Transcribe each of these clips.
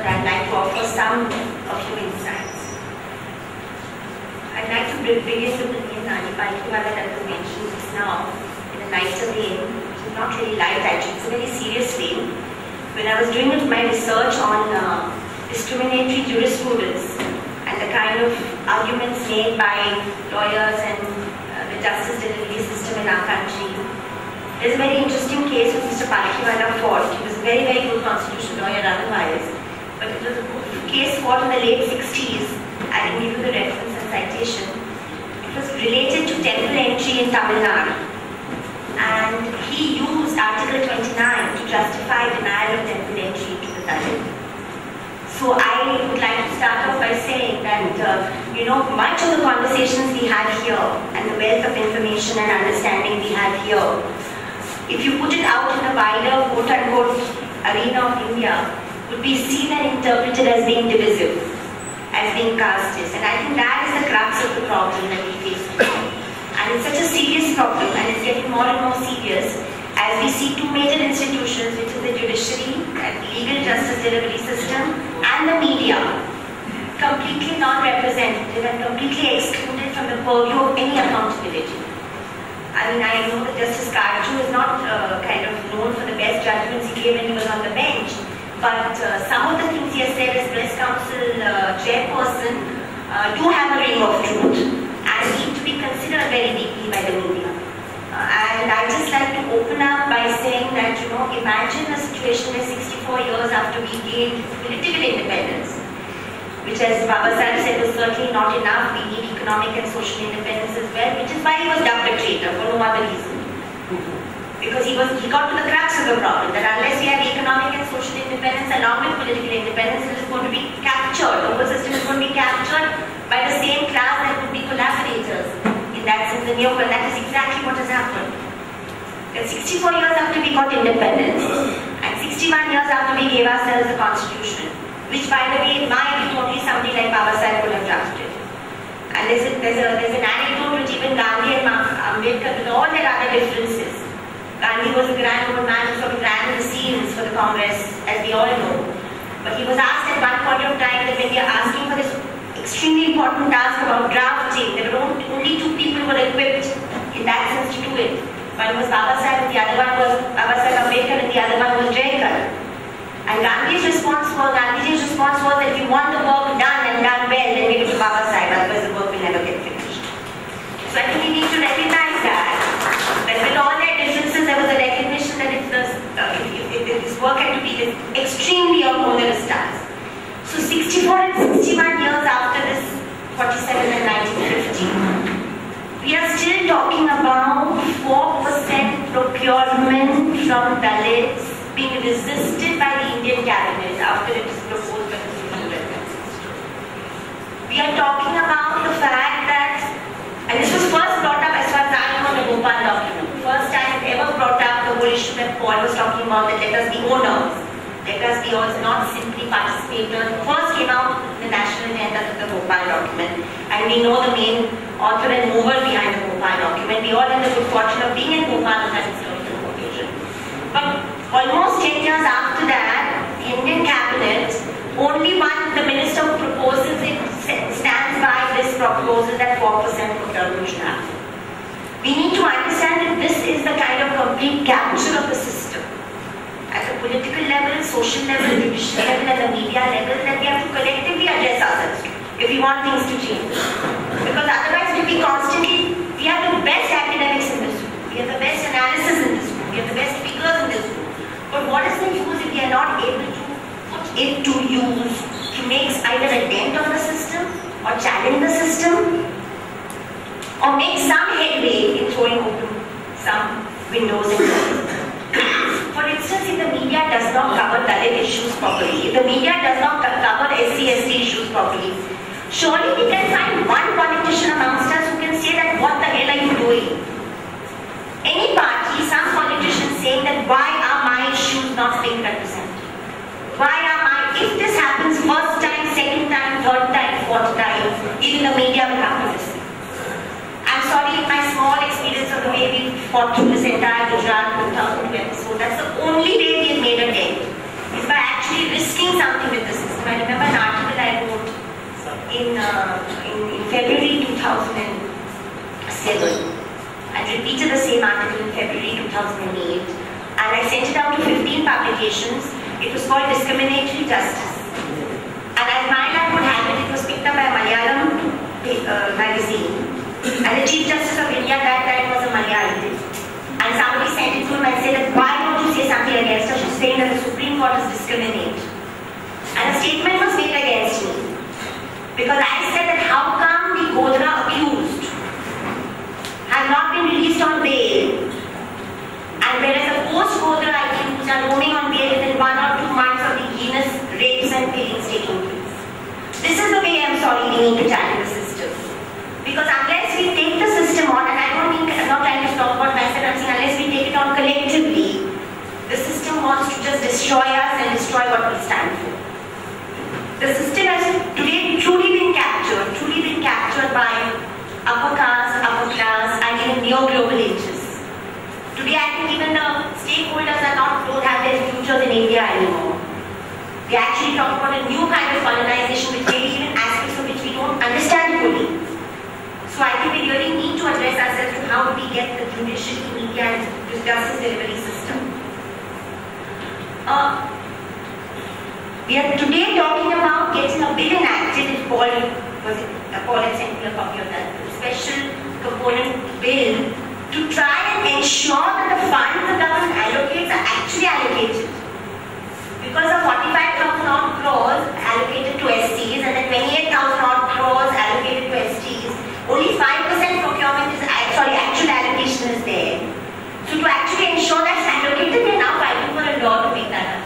I'd like to offer some of your insights. I'd like to begin with the name Nani Palkhiwala that was mentioned just now in a lighter vein, which is not really light actually, it's a very serious vein. When I was doing my research on discriminatory jurisprudence and the kind of arguments made by lawyers and the justice delivery system in our country, there's a very interesting case with Mr. Palkhiwala fought. He was a very, very good constitutional lawyer otherwise, but it was a case fought in the late 60s. I can give you the reference and citation. It was related to temple entry in Tamil Nadu, and he used Article 29 to justify denial of temple entry into the Dalit. So I would like to start off by saying that, much of the conversations we had here and the wealth of information and understanding we had here, if you put it out in the wider quote-unquote arena of India, would be seen and interpreted as being divisive, as being casteist. And I think that is the crux of the problem that we face. And it's such a serious problem, and it's getting more and more serious as we see two major institutions, which is the judiciary, the legal justice delivery system, and the media, completely non-representative and completely excluded from the purview of any accountability. I mean, I know that Justice Karju is not kind of known for the best judgments he gave when he was on the bench, but some of the things he has said as press council chairperson do have a ring of truth and need to be considered very deeply by the media. And I just like to open up by saying that, imagine a situation where 64 years after we gained political independence, which, as Baba Sahib said, was certainly not enough. We need economic and social independence as well, which is why he was dubbed a traitor for no other reason. Because he got to the crux of the problem, that unless we have economic and social independence along with political independence, it is going to be captured. The whole system is going to be captured by the same class that would be collaborators. In that sense, the neocon, that is exactly what has happened. That 64 years after we got independence, and 61 years after we gave ourselves the constitution, which, by the way, in my view, only somebody like Baba Sahib could have drafted. And there's an anecdote which even Gandhi and Ambedkar, with all their other differences, Gandhi was a grand old man who sort of ran the scenes for the Congress, as we all know. But he was asked at one point of time that when we are asking for this extremely important task about drafting, there were only two people who were equipped in that sense to do it. One was Baba Sahib and the other one was Baba Sahib Ambedkar and the other one was Jayakarn. And Gandhi's response was that if you want the work done and done well, then give it to Baba Sahib, otherwise the work will never get finished. So I think we need to recognize that with all their differences, there was a recognition that if this work had to be extremely onerous task. So 64 and 61 years after this 47 and 1950, we are still talking about 4% procurement from Dalits being resisted by the Indian cabinet after it is proposed by the Social Welfare System. We are talking about the fact that, and this was first brought up as far as I know in the Bhopal document, first time ever brought up the whole issue that Paul was talking about, that let us be owners, let us be also not simply participators. First came out the national agenda of the Bhopal document, and we know the main author and mover behind the Bhopal document. We all had the good fortune of being in Bhopal on that historical occasion. But almost 10 years after that, the Indian cabinet, only the minister who proposes it stands by this proposal that 4% procurement should happen. We need to understand that this is the kind of complete capture of the system at the political level, social level, judicial level, and the media level, that we have to collectively address ourselves to if we want things to change. Because otherwise we have the best academics in this room, we have the best analysis in this room, we have the best speakers in this room. But what is the use if we are not able to put it to use to make either a dent on the system or challenge the system or make some headway in throwing open some windows and doors? For instance, if the media does not cover Dalit issues properly, if the media does not cover SC/ST issues properly, surely we can find one politician amongst us who can say that what the hell are you doing? Any party, some politician saying that why are my issues not being represented? If this happens first time, second time, third time, fourth time, even the media will have to listen. I'm sorry if my small experience of the way we fought through this entire Gujarat 2000 episode, that's the only way we have made a dent, is by actually actually risking something with the system. I remember an article I wrote in February 2007. I repeated the same article in February 2008, and I sent it out to 15 publications. It was called Discriminatory Justice. And as my luck would have it, it was picked up by a Malayalam magazine. And the Chief Justice of India at that time was a Malayali. And somebody sent it to him and said that, why don't you say something against her? She's saying that the Supreme Court is discriminate. And a statement was made against me. Because I said that how come the Godhra accused have not been released on bail, and whereas the post-Godhra accused are roaming on bail within 1 or 2 months of the heinous rapes and killings taking place. This is the way I'm sorry we need to tackle the system. Because unless we take the system on, and I'm not trying to talk about myself, I'm saying unless we take it on collectively, the system wants to just destroy us and destroy what we stand for. The system has today truly been captured by upper caste, upper class, and even neo-global ages. Today, I think even the stakeholders don't have their futures in India anymore. They actually talk about a new kind of colonization, which maybe even aspects of which we don't understand fully. So I think we really need to address ourselves to how do we get the judiciary, media, and justice delivery system. We are today talking about getting a bill enacted. Paul had sent me a copy of that special component bill to try and ensure that the funds the government allocates are actually allocated. Because of 45,000 odd crores allocated to STs and then 28,000 odd crores allocated to STs, only 5% procurement is actual allocation is there. So to actually ensure that's allocated, we are now fighting for a law to make that up.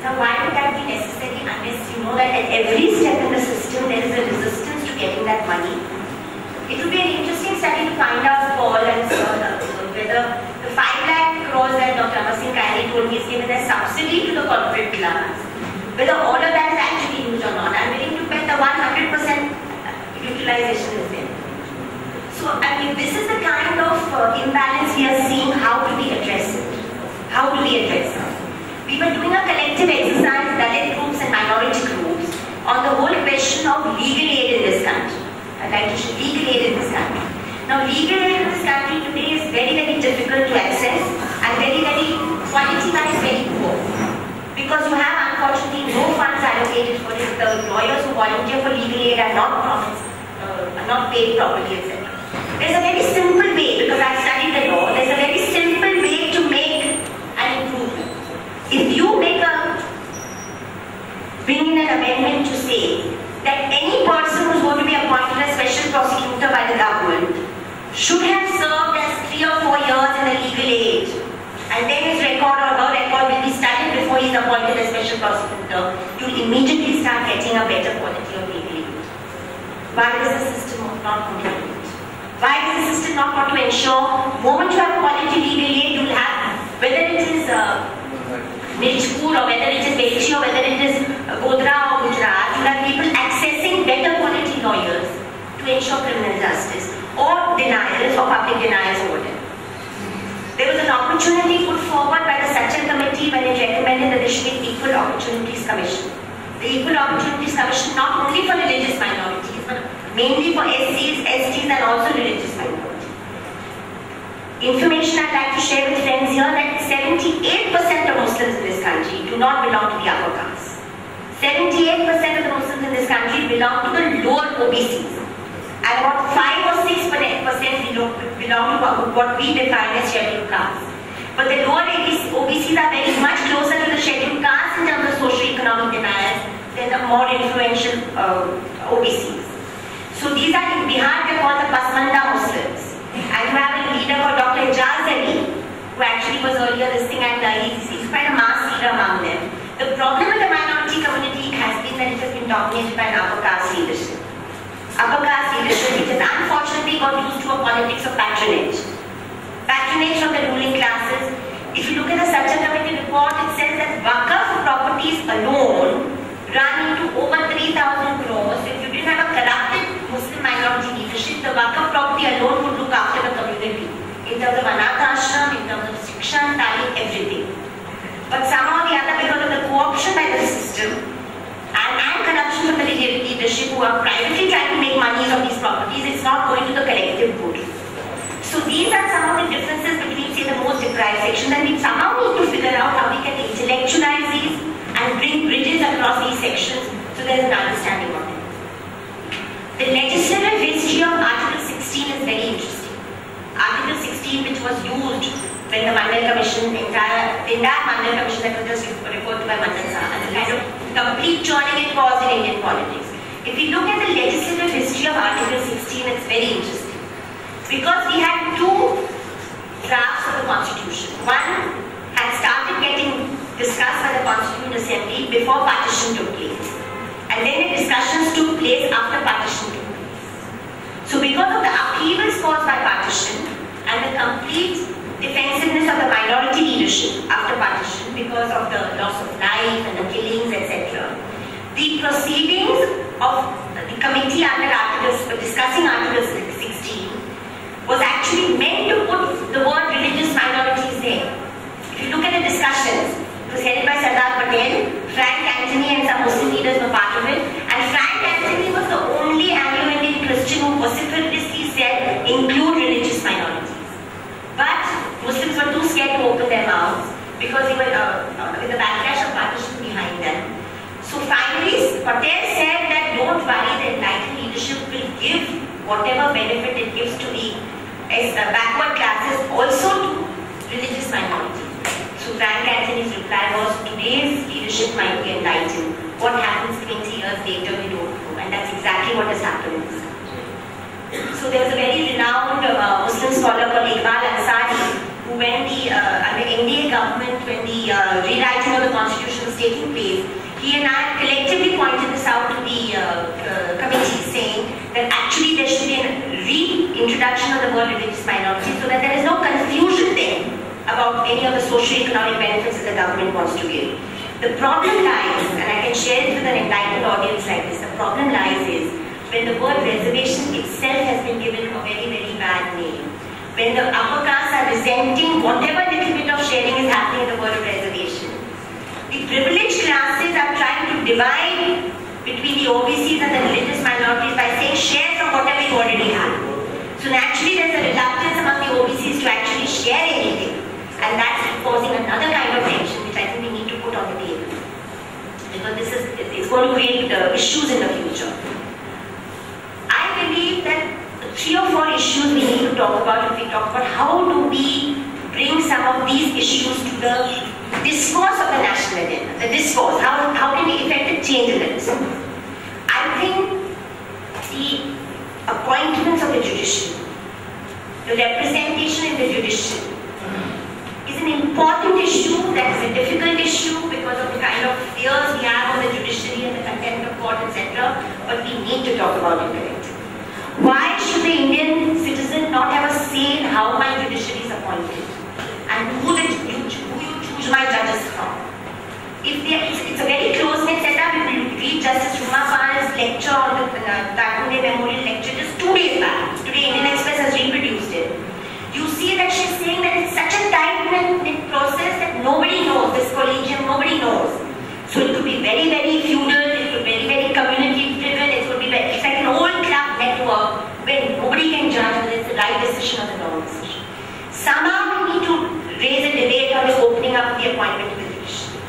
Now why would that be necessary unless you know that at every step in the system there is a resistance to getting that money? It would be an interesting study to find out, Paul, and whether the 5 lakh crores that Dr. Amar Singh kindly told me is given as subsidy to the corporate class, whether all of that is actually used or not. I'm willing to bet the 100% utilization is there. So, I mean, this is the kind of imbalance we are seeing. How do we address it? How do we address it? We were doing a collective exercise, Dalit groups and minority groups, on the whole question of legal aid in this country. I'd like to show legal aid in this country. Now, legal aid in this country today is very, very difficult to access and very, very quality-wise very poor. Because you have, unfortunately, no funds allocated for it. The lawyers who volunteer for legal aid are not paid properly, etc. There's a very simple way, because I've studied the law, there's a very simple way to make an improvement. If you bring in an amendment to say that any person who's going to be appointed as special prosecutor by the government should have served as 3 or 4 years in the legal aid, and then his record or her record will be studied before he's appointed as special prosecutor, you'll immediately start getting a better quality of legal aid. Why does the system not want to do it? Why does the system not want to ensure the moment you have quality legal aid, you'll have, whether it is Nijpur or whether it is Belchi or whether it is Godhra or Gujarat, you have people accessing better quality lawyers to ensure criminal justice, or denials or public denials over them. There was an opportunity put forward by the Sachin Committee when it recommended that there should be an Equal Opportunities Commission. The Equal Opportunities Commission not only for religious minorities, but mainly for SCs, STs and also religious minorities. Information I'd like to share with friends here that 78% of Muslims in this country do not belong to the upper caste. 78% of the Muslims in this country belong to the lower OBCs. And about 5 or 6% belong to what we define as scheduled castes. But the lower OBCs are very much closer to the scheduled castes in terms of socio-economic denials than the more influential OBCs. So these are in Bihar, they're called the Pasmanda Muslims. And you have a leader called Dr. Ijaz Ali, who actually was earlier listing, and he's quite a mass leader among them. The problem with the minority community has been that it has been dominated by an upper caste leadership. Upper caste leadership, which has unfortunately got used to a politics of patronage. Patronage from the ruling classes. If you look at the Sachin Committee report, it says that Waqf properties alone run into over 3,000 crores. So if you didn't have a corrupted Muslim minority leadership, the Waqf property alone would look after the community in terms of Anath Ashram, in terms of Shiksha, Talim, everything. But somehow or the other, because of the co-op corruption by the system and corruption from the leadership who are privately trying to make money of these properties, it's not going to the collective good. So these are some of the differences between, say, the most deprived section, and we somehow need to figure out how we can intellectualize these and bring bridges across these sections so there is an understanding of it. The legislative history of Article 16 is very interesting. Article 16, which was used when the Mandal Commission, the entire Mandal Commission that was just referred to by Mandal Sir, and the kind of complete turning it caused in Indian politics. If you look at the legislative history of Article 16, it's very interesting. Because we had two drafts of the Constitution. One had started getting discussed by the Constituent Assembly before partition took place. And then the discussions took place after partition took place. So because of the upheavals caused by partition and the complete defensiveness of the minority leadership after partition because of the loss of life and the killings, etc., the proceedings of the committee under discussing Article 16 was actually meant to put the word religious minorities there. If you look at the discussions, it was headed by Sardar Patel, Frank Anthony and some Muslim leaders were part of it, and Frank Anthony was the only Anglo-Indian Christian who vociferously said include religious minorities. But Muslims were too scared to open their mouths because they were with the backlash of partition behind them. So finally, Patel said that don't worry, the enlightened leadership will give whatever benefit it gives to the backward classes, also to religious minorities. So Frank Anthony's reply was, today's leadership might be enlightened. What happens 20 years later, we don't know. And that's exactly what has happened in this country. So there was a very renowned Muslim scholar called Iqbal Ansari, who when under NDA government, when the rewriting of the constitution was taking place, he and I collectively pointed this out to the committee, saying that actually there should be a reintroduction of the word religious minority so that there is no confusion then about any of the socio-economic benefits that the government wants to give. The problem lies, and I can share it with an enlightened audience like this, the problem lies is when the word reservation itself has been given a very, very bad name. When the upper castes are resenting whatever little bit of sharing is happening in the word of reservation. The privileged classes are trying to divide between the OBCs and the religious minorities by saying share from whatever you already have. So naturally there's a reluctance among the OBCs to actually share anything. And that's causing another kind of tension which I think we need to put on the table. Because it's going to create issues in the future. I believe that 3 or 4 issues we need to talk about if we talk about how do we bring some of these issues to the discourse of the national agenda. The discourse, how can we effect a change in the discourse? I think the appointments of the judiciary, the representation in the judiciary, is an important issue, that is a difficult issue because of the kind of fears we have on the judiciary and the contempt of court, etc. But we need to talk about it collectively. Why should the Indian citizen not have a say in how my judiciary is appointed and who you choose my judges from? It's a very close-knit setup. If you read Justice Ruma Pal's lecture on the Takunde Memorial lecture just 2 days back, today Indian Express has reproduced it. You see that she's saying that it's such a tight-knit process that nobody knows, this collegium, nobody knows. So it could be very, very feudal, it could be very, very community-driven, it could be it's like an old club network where nobody can judge whether it's the right decision or the wrong decision. Somehow we need to raise a debate on the opening up of the appointment of the judiciary.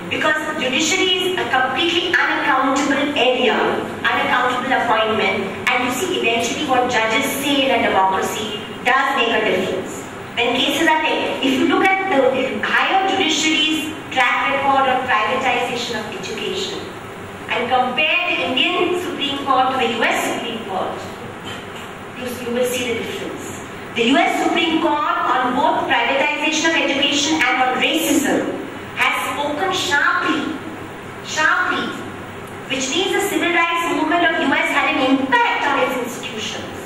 Because the judiciary is a completely unaccountable area, unaccountable appointment, and you see eventually what judges say in a democracy does make a difference. When cases are taken, if you look at the higher judiciary's track record of privatization of education and compare the Indian Supreme Court to the US Supreme Court, you will see the difference. The US Supreme Court on both privatization of education and on racism has spoken sharply, which means the civil rights movement of US had an impact on its institutions.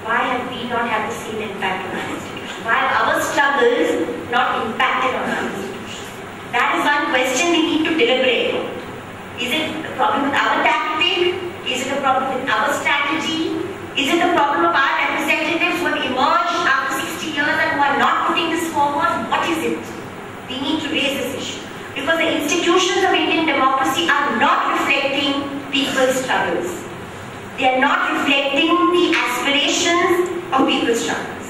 Why have we not had the same impact on our institutions? Why have our struggles not impacted on our institutions? That is one question we need to deliberate on. Is it a problem with our tactic? Is it a problem with our strategy? Is it a problem of our representatives who have emerged after 60 years and who are not putting this forward? What is it? We need to raise this issue. because the institutions of Indian democracy are not reflecting people's struggles. They are not reflecting the aspirations of people's struggles.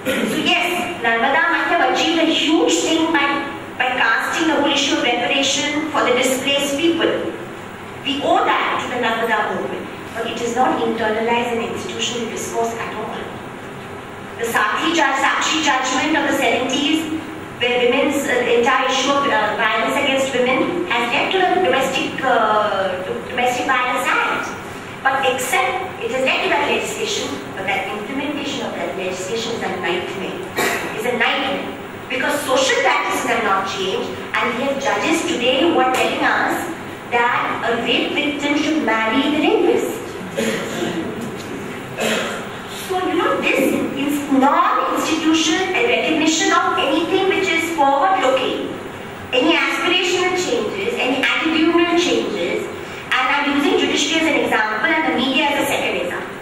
So yes, Narmada might have achieved a huge thing by casting the whole issue of reparation for the displaced people. We owe that to the Narmada movement, but it is not internalized in institutional discourse at all. The Sakshi judgment of the 70s, where women's entire issue of violence against women has led to the Domestic Violence Act. But except it has led to that legislation, but that implementation of that legislation is a nightmare. Because social practices have not changed, and we have judges today who are telling us that a rape victim should marry the rapist. So, this is non-institutional recognition of anything which is forward-looking, any aspirational changes, any attitudinal changes, and I'm using judiciary as an example and the media as a second example.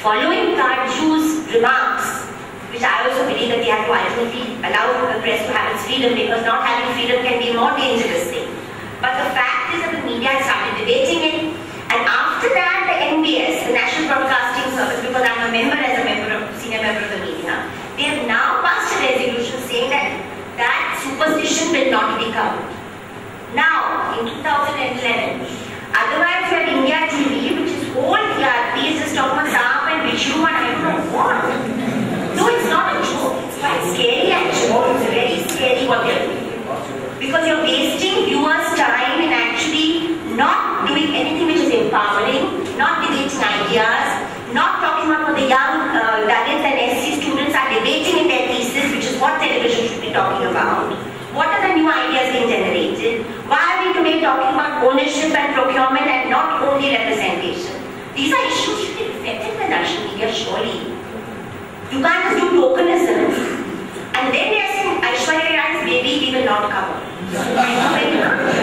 Following Karju's remarks, which I also believe that they have to ultimately allow the press to have its freedom, because not having freedom can be a more dangerous thing. But the fact is that the media has started debating it, and after that the NBS, the National Broadcasting Service, because I'm a senior member of the media, they have now passed a resolution saying that superstition will not be covered. Now, in 2011, otherwise you have India TV, which is whole TRP is just talking about Saap and Vishnu and I don't know what. No, it's not a joke. It's quite scary actually. It's very scary what they're doing. Because you're wasting viewers' time in actually not doing anything which is empowering, not debating ideas, not talking about what the young Dalits and SC students are debating in their thesis, which is what television should be talking about. What are the new ideas being generated? Why are we today talking about ownership and procurement and not only representation? These are issues should be reflected by national media, surely. You can't just do tokenism. And then they are saying, Aishwarya Rai's baby we will not cover. Thank you very much.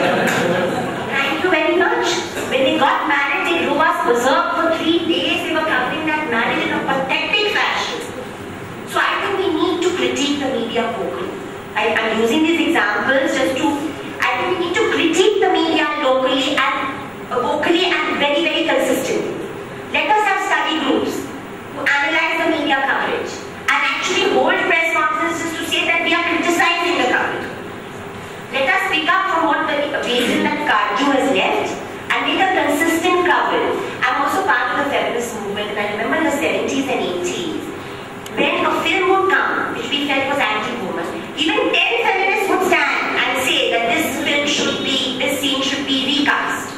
Thank you very much. When they got married, they drove us berserk for 3 days. They were covering that marriage in a pathetic fashion. So I think we need to critique the media vocally. I'm using these examples just to, I think we need to critique the media locally and vocally and very, very consistently. Let us have study groups who analyze the media coverage and actually hold press conferences to say that we are criticizing the coverage. Let us pick up from what the reason that Karju has left and make a consistent coverage. I'm also part of the feminist movement, and I remember in the 70s and 80s, when a film would come, which we felt was anti-woman, even 10 feminists would stand and say that this scene should be recast.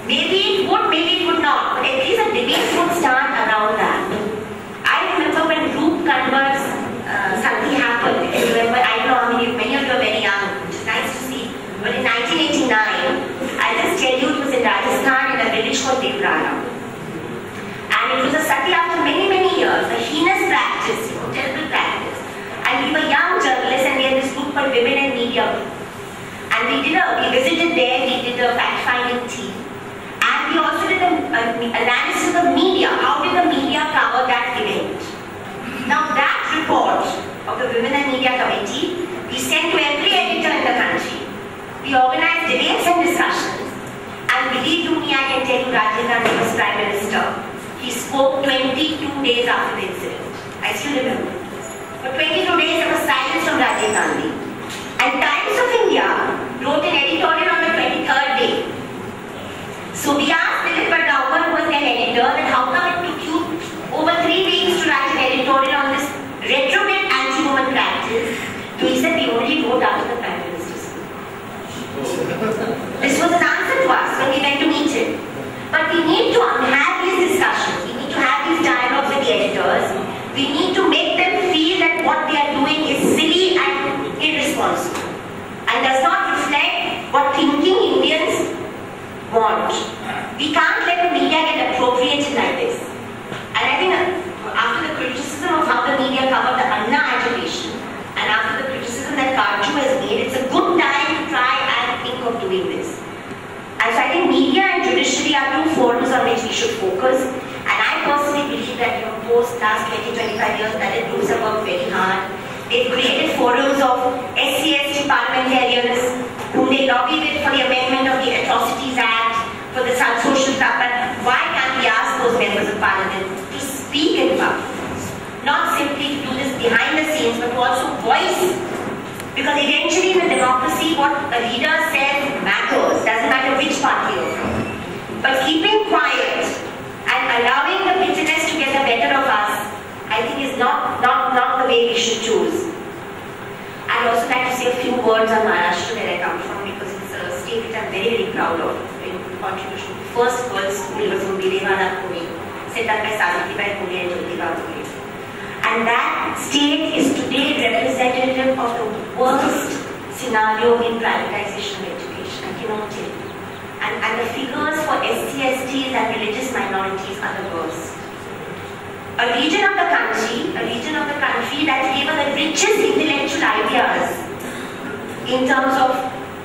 Maybe it would, maybe it would not, but at least a debate would start around that. I remember when Roop Kanwar's something happened. If you remember, I don't know how many of you are very young, which is nice to see. But in 1989, I'll just tell you, it was in Rajasthan in a village called Devrara. And it was a sati after many, many years, a heinous practice, terrible practice. And we were young journalists and we had this group called Women and Media. And we visited there, we did a fact-finding team. And we also did an analysis of the media. How did the media cover that event? Now that report of the Women and Media Committee, we sent to every editor in the country. We organized debates and discussions. And believe me, I can tell you, Rajiv Gandhi was Prime Minister. He spoke 22 days after the incident. I still remember. For 22 days there was silence from Rajiv Gandhi. And Times of India wrote an editorial on the 23rd day. So we asked Dilip Bardawkar, who was their editor, that how come it took you over 3 weeks to write an editorial on this retrograde anti-woman practice? So he said we only wrote after the Prime Minister's speech. This was an answer to us when we went to meet him. But we need to have these discussions. We need to have these dialogues with the editors. We need to make them feel that what they are doing is silly and irresponsible and does not reflect what thinking Indians want. We can't let the media get appropriated like this. And I think after the criticism of how the media covered the Anna agitation and after the criticism that Karju has made, it's a good time to try and think of doing this. And so I think media and judiciary are two forums on which we should focus. And I personally believe that post last 20-25 years, Dalit groups have worked very hard. They've created forums of SC/ST parliamentarians whom they lobby with for the amendment of the Atrocities Act, for the social stuff, but why can't we ask those members of parliament to speak in public? Not simply to do this behind the scenes, but to also voice. Because eventually in a democracy, what a leader says matters, doesn't matter which party you're from. But keeping quiet and allowing the bitterness to get the better of us, I think is not the way we should choose. I'd also like to say a few words on Maharashtra, where I come from, because it's a state which I'm very, very proud of in contribution. The first girls' school was in Vijayawada, Pune, set up by Savitribai Phule and Jyotiba Phule. And that state is today representative of the worst scenario in privatization of education. I cannot tell you. And the figures for SC/STs and religious minorities are the worst. A region of the country that gave us the richest intellectual ideas in terms of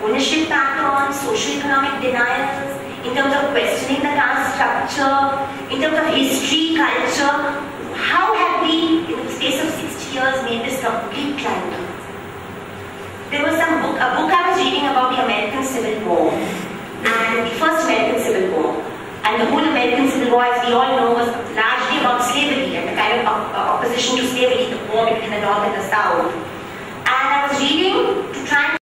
ownership patterns, socio-economic denials, in terms of questioning the caste structure, in terms of history, culture. How have we, in the space of 60 years, made this complete climate? There was a book I was reading about the American Civil War, and the first American Civil War. And the whole American Civil War, as we all know, was largely about slavery and the kind of opposition to slavery, the war between the North and the South. And I was reading to try and